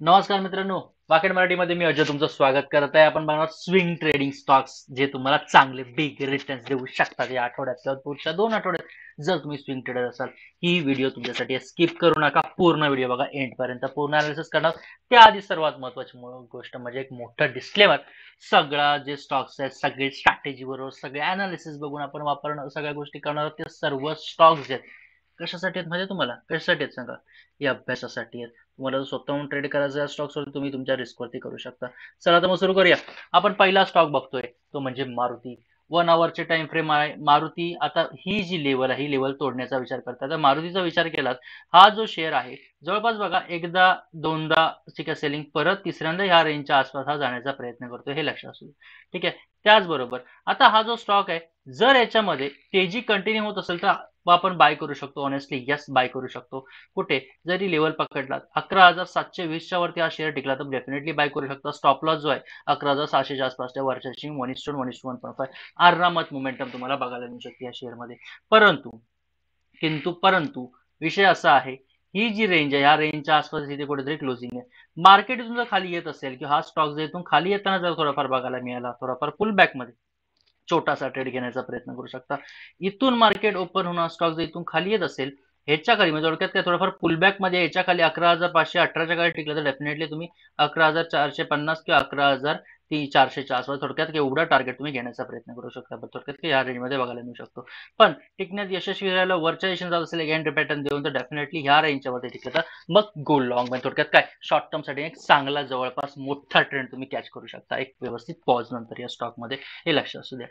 नमस्कार मित्रांनो, वाकेड मराठीमध्ये मी अजय तुमचं स्वागत करत आहे. आपण बघणार स्विंग ट्रेडिंग स्टॉक्स जे तुम्हाला चांगले बिग रिटर्न्स देऊ शकतात या आठवड्यात किंवा पुढच्या 2 आठवड्यात. जर तुम्ही स्विंग ट्रेडर असाल, ही व्हिडिओ तुमच्यासाठी स्किप करू नका. पूर्ण व्हिडिओ बघा एंड पर्यंत. पूर्ण अनालिसिस करणार. त्याआधी सर्वात महत्त्वाची गोष्ट म्हणजे एक मोठं डिस्क्लेमर. सगळा जे स्टॉक्स आहेत, सगळे स्ट्रॅटेजी बरोबर सगळे अनालिसिस बघून आपण वापरणं सगळ्या गोष्टी करणार आहोत. ते सर्व स्टॉक्स आहेत कशासाठी आहेत म्हणजे तुम्हाला कशासाठी आहेत सांगा? या अभ्यासासाठी आहेत. तुम्हाला स्वतःहून ट्रेड करायचा या स्टॉक्सवर तुम्ही तुमच्या रिस्कवरती करू शकता. चला तर मग सुरू करूया. आपण पहिला स्टॉक बघतोय तो म्हणजे मारुती. 1 आवरचे टाइम फ्रेम आहे. मारुती आता ही जी लेवल आहे ही लेवल तोडण्याचा विचार करतात. तर मारुतीचा विचार केलात, हा जो शेअर आहे जवळपास बघा एकदा दोनदा ठीक आहे सेलिंग, परत तिसऱ्यांदा ह्या रेंजच्या आसपास हा जाण्याचा प्रयत्न करतो, हे लक्षात असू. ठीक आहे. त्याचबरोबर आता हा जो स्टॉक आहे, जर याच्यामध्ये तेजी कंटिन्यू होत असेल तर आपण बाय करू शकतो. ऑनेस्टली यस, बाय करू शकतो. कुठे जरी लेवल पकडला 11,720च्या वरती हा शेअर टिकला तर डेफिनेटली बाय करू शकता. स्टॉप लॉस जो आहे 11,600च्या आसपासच्या वरच्याची 1:1:1.5 आरामात मोमेंटम तुम्हाला बघायला मिळू शकते या शेअरमध्ये. परंतु विषय असा आहे, ही जी रेंज आहे या रेंजच्या आसपास इथे कुठेतरी क्लोजिंग आहे. मार्केट इथून जर खाली येत असेल किंवा हा स्टॉक जर इथून खाली येताना जर थोडाफार बघायला मिळाला, थोडाफार पुल बॅक मध्ये छोटासा ट्रेड घेण्याचा प्रयत्न करू शकता. इथून मार्केट ओपन होणार स्टॉक जर इथून खाली येत असेल ह्याच्या खाली म्हणजे थोडक्यात काय थोडंफार पुलबॅक मध्ये याच्या खाली 11,518च्या खाली टिकलं तर डेफिनेटली तुम्ही 11,450 किंवा 11,400च्या आसपास थोडक्यात एवढा टार्गेट तुम्ही घेण्याचा प्रयत्न करू शकता. थोडक्यात या रेंजमध्ये बघायला मिळू शकतो. पण टिकण्यात यशस्वी राहिला वरच्या दिशेने जात असेल एंड पॅटर्न देऊन तर डेफिनेटली ह्या रेंजच्या वरती टिकलं तर मग गो लॉंग म्हणजे थोडक्यात काय शॉर्ट टर्म साठी एक चांगला जवळपास मोठा ट्रेंड तुम्ही कॅच करू शकता एक व्यवस्थित पॉज नंतर या स्टॉक मध्ये, हे लक्षात असू द्या.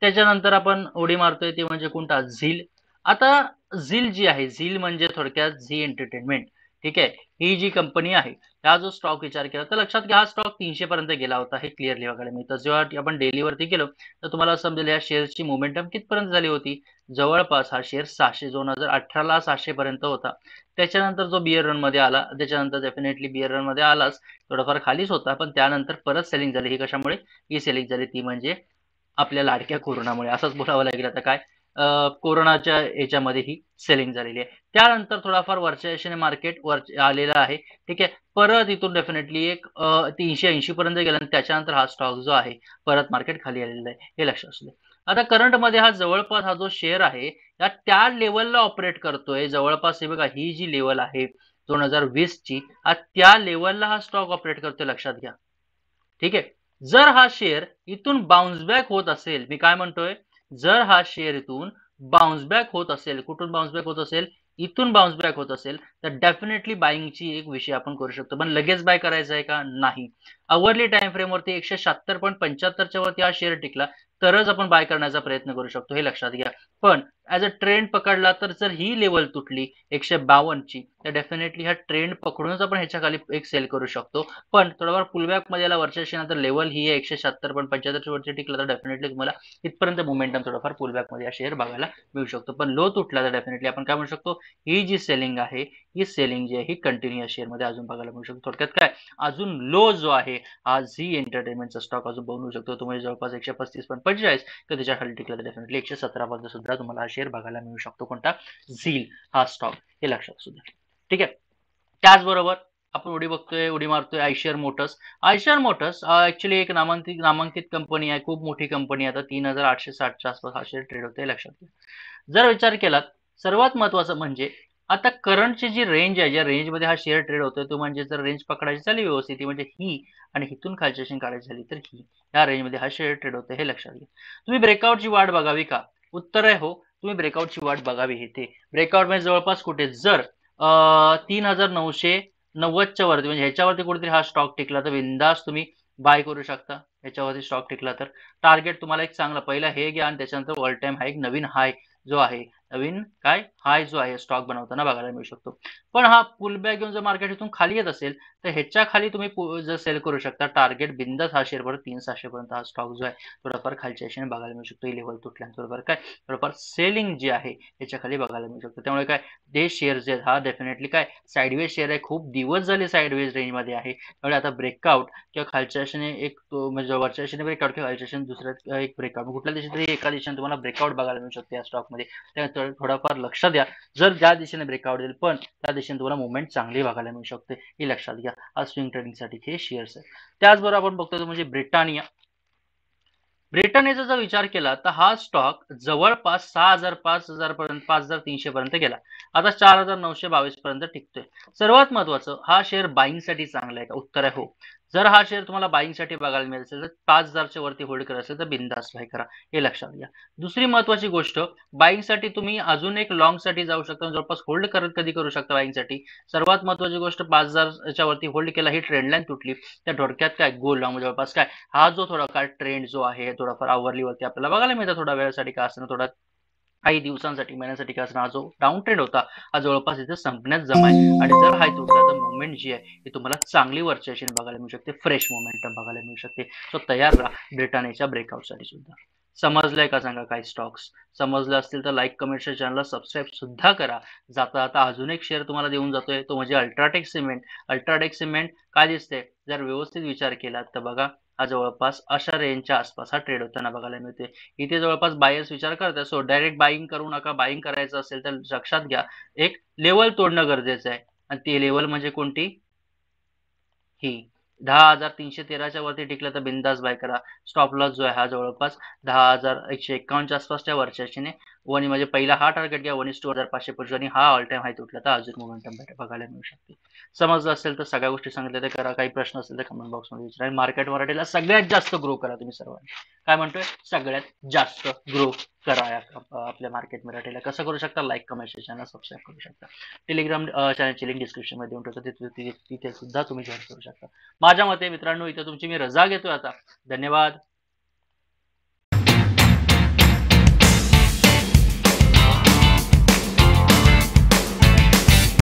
त्याच्यानंतर आपण उडी मारतोय ते म्हणजे कोणता झील. आता झील जी आहे, झील म्हणजे थोडक्यात झी एंटरटेनमेंट. ठीक आहे. ही जी कंपनी आहे हा जो स्टॉक विचार केला तर लक्षात घ्या हा स्टॉक 300 पर्यंत गेला होता, हे क्लिअरली बघायला मिळतं. जेव्हा आपण डेली वरती गेलो तर तुम्हाला समजेल या शेअरची मोमेंटम कितपर्यंत झाली होती. जवळपास हा शेअर 600 2018ला 600 पर्यंत होता. त्याच्यानंतर जो बिअर रन मध्ये आला, त्याच्यानंतर डेफिनेटली बिअर रन मध्ये आलाच, थोडाफार खालीच होता पण त्यानंतर परत सेलिंग झाली. ही कशामुळे ही सेलिंग झाली ती म्हणजे आपल्या लाडक्या कोरोनामुळे, असंच बोलावं लागेल. आता काय कोरोनाच्या याच्यामध्ये ही सेलिंग झालेली आहे. त्यानंतर थोडाफार वरच्या दिशेने मार्केट वर आलेलं आहे. ठीक आहे. परत इथून डेफिनेटली एक 380 पर्यंत गेला आणि त्याच्यानंतर हा स्टॉक जो आहे परत मार्केट खाली आलेला आहे, हे लक्षात असू दे. आता करंट मध्ये हा जवळपास हा जो शेअर आहे या त्या लेवलला ऑपरेट करतोय. जवळपास हे बघा ही जी लेवल आहे 2020 ची, त्या लेवलला हा स्टॉक ऑपरेट करतोय, लक्षात घ्या. ठीक आहे. जर हा शेअर इथून बाउन्स बॅक होत असेल, मी काय म्हणतोय, जर हा शेअर इथून बाउन्स बॅक होत असेल, कुठून बाउन्स बॅक होत असेल, इथून बाउन्स बॅक होत असेल तर डेफिनेटली बाईंगची एक विषय आपण करू शकतो. पण लगेच बाय करायचं आहे का? नाही. अवरली टाइम फ्रेम वरती 176.75च्या वरती हा शेअर टिकला तरच आपण बाय करण्याचा प्रयत्न करू शकतो, हे लक्षात घ्या. पण ऍज अ ट्रेंड पकडला तर जर ही लेवल तुटली 152ची तर डेफिनेटली हा ट्रेंड पकडूनच आपण ह्याच्या खाली एक सेल करू शकतो. पण थोडाफार पुलबॅक मध्ये याला वरच्या दिशेनंतर लेवल ही आहे 176.75 वरती टिकलं तर डेफिनेटली तुम्हाला इथपर्यंत मोमेंटम थोडाफार पुलबॅक मध्ये या शेअर बघायला मिळू शकतो. पण लो तुटला तर डेफिनेटली आपण काय म्हणू शकतो, ही जी सेलिंग आहे ही सेलिंग जी आहे ही कंटिन्यू या शेअर मध्ये अजून बघायला मिळू शकतो. थोडक्यात काय अजून लो जो आहे हा झी एंटरटेनमेंटचा स्टॉक अजून बनवू शकतो. तो म्हणजे जवळपास 135.45 तर त्याच्या खाली टिकला तर डेफिनेटली 117 पर्यंत सुद्धा तुम्हाला हा शेअर बघायला मिळू शकतो. कोणता? झील हा स्टॉक, हे लक्षात असू द्या. ठीक आहे. त्याचबरोबर आपण उडी मारतोय Eicher Motors. Eicher Motors actually एक नामांकित कंपनी आहे, खूप मोठी कंपनी आहे. आता 3,860च्या आसपास हा शेअर ट्रेड होते, लक्षात घ्या. जर विचार केलात सर्वात महत्वाचं म्हणजे आता करंटची जी रेंज आहे, ज्या रेंजमध्ये हा शेअर ट्रेड होतोय तो म्हणजे जर रेंज पकडायची झाली व्यवस्थित म्हणजे ही आणि हिथून खालची काढायची झाली तर ही, या रेंजमध्ये हा शेअर ट्रेड होतोय, हे लक्षात घ्या. तुम्ही ब्रेकआउटची वाट बघावी का? उत्तर आहे हो, तुम्ही ब्रेकआउटची वाट बघावी. हे ते ब्रेकआउट म्हणजे जवळपास कुठे जर 3,990च्या वरती म्हणजे ह्याच्यावरती कुठेतरी हा स्टॉक टिकला तर बिंदास तुम्ही बाय करू शकता. ह्याच्यावरती स्टॉक टिकला तर टार्गेट तुम्हाला एक चांगला पहिला हे घ्या आणि त्याच्यानंतर ऑल टाइम हाय, एक नवीन हाय जो आहे, नवीन काय हाय जो आहे स्टॉक बनवताना बघायला मिळू शकतो. पण हा पुल बॅक घेऊन जर मार्केट इथून खाली येत असेल तर ह्याच्या खाली तुम्ही जर सेल करू शकता. टार्गेट बिंदास हा शेअर बरोबर 3,600 पर्यंत हा स्टॉक जो आहे थोडाफार खालच्या दिशेने बघायला मिळू शकतो. ही लेवल तुटल्यानंतर काय थोडंफार सेलिंग जी आहे ह्याच्या खाली बघायला मिळू शकतो. त्यामुळे काय ते शेअर जे हा डेफिनेटली काय साईडवेज शेअर आहे, खूप दिवस झाले साईडवेज रेंज मध्ये आहे. त्यामुळे आता ब्रेकआउट किंवा खालच्या दिशेने एक म्हणजे वरच्या दिशेने ब्रेकआउट किंवा खालच्या दिशेने दुसऱ्या एक ब्रेकआउट कुठल्या दिशेने तरी एका दिशेने तुम्हाला ब्रेकआउट बघायला मिळू शकते या स्टॉक मध्ये. आहे थोडाफार लक्ष द्या. जर ज्या दिशेने ब्रेकआउट देईल पण त्या दिशेने तुम्हाला मुवमेंट चांगली बघायला मिळू शकते, हे लक्षात घ्या. आज स्विंग ट्रेडिंगसाठी हे शेअर्स आहे. त्याचबरोबर आपण बघतो तो म्हणजे ब्रिटानिया. ब्रिटनीचा जर विचार केला तर हा स्टॉक जवळपास 6,000 5,000 पर्यंत 5,300 पर्यंत गेला. आता 4,922 पर्यंत टिकतोय. सर्वात महत्वाचं हा शेअर बाईंगसाठी चांगला आहे का? उत्तर आहे हो. जर हा शेअर तुम्हाला बाईंगसाठी बघायला मिळत असेल तर 5,000च्या वरती होल्ड करायचं असेल तर बिंदास बाय करा, हे लक्षात घ्या. दुसरी महत्वाची गोष्ट, बाईंगसाठी तुम्ही अजून एक लॉंगसाठी जाऊ शकता, जवळपास होल्ड करत कधी करू शकता बाईंगसाठी. सर्वात महत्वाची गोष्ट 5,000च्या वरती होल्ड केला, ही ट्रेंडलाईन तुटली त्या थोडक्यात काय गो लॉंग जवळपास काय हा जो थोडाफार ट्रेंड जो आहे थोडाफार आवरली वरती आपल्याला बघायला मिळतं, थोडा वेळासाठी का असणं, थोडा काही दिवसांसाठी महिन्यासाठी का असणं, हा जो डाऊन ट्रेंड होता हा जवळपास इथे संपण्यात जमा आहे. आणि जर हा तुटला तर मुवमेंट जी आहे ती तुम्हाला चांगली वरच्या दिशेने बघायला मिळू शकते, फ्रेश मोमेंटम बघायला मिळू शकते. तो तयार राहा ब्रिटानियाच्या ब्रेकआउटसाठी सुद्धा. समजलंय का सांगा काही स्टॉक्स? समजलं असतील तर लाईक कमेंटच्या चॅनलला सबस्क्राईब सुद्धा करा. जाता आता अजून एक शेअर तुम्हाला देऊन जातोय, तो म्हणजे अल्ट्राटेक सिमेंट. अल्ट्राटेक सिमेंट काय दिसते, जर व्यवस्थित विचार केला तर बघा हा जवळपास अशा रेंजच्या आसपास हा ट्रेड होताना बघायला मिळते. इथे जवळपास बायर्स विचार करतात, सो डायरेक्ट बाईंग करू नका. बाईंग करायचं असेल तर लक्षात घ्या एक लेवल तोडणं गरजेचं आहे. आणि ती लेवल म्हणजे कोणती? ही 10,313च्या वरती टिकलं तर बिंदास बाय करा. स्टॉप लॉस जो आहे हा जवळपास 10,151च्या आसपासच्या वरच्या दिशेने वन म्हणजे पहिला हा टार्गेट घ्या 1:2525 आणि हा ऑल टाइम हाय तुटला तर अजून मोमेंटम बघायला मिळू शकते. समजलं असेल तर सगळ्या गोष्टी सांगितल्या तर करा. काही प्रश्न असेल तर कमेंट बॉक्समध्ये विचारा. आणि मार्केट मराठीला सगळ्यात जास्त ग्रो करा तुम्ही सर्वांनी. काय म्हणतोय? सगळ्यात जास्त ग्रो करा आपल्या मार्केट मराठीला. कसं करू शकता? लाईक कमेंट चॅनल सबस्क्राईब करू शकता. टेलिग्राम चॅनलची लिंक डिस्क्रिप्शन मध्ये देऊन ठेवतो, तिथे सुद्धा तुम्ही जॉईन करू शकता. माझ्या मते मित्रांनो इथे तुमची मी रजा घेतोय आता. धन्यवाद.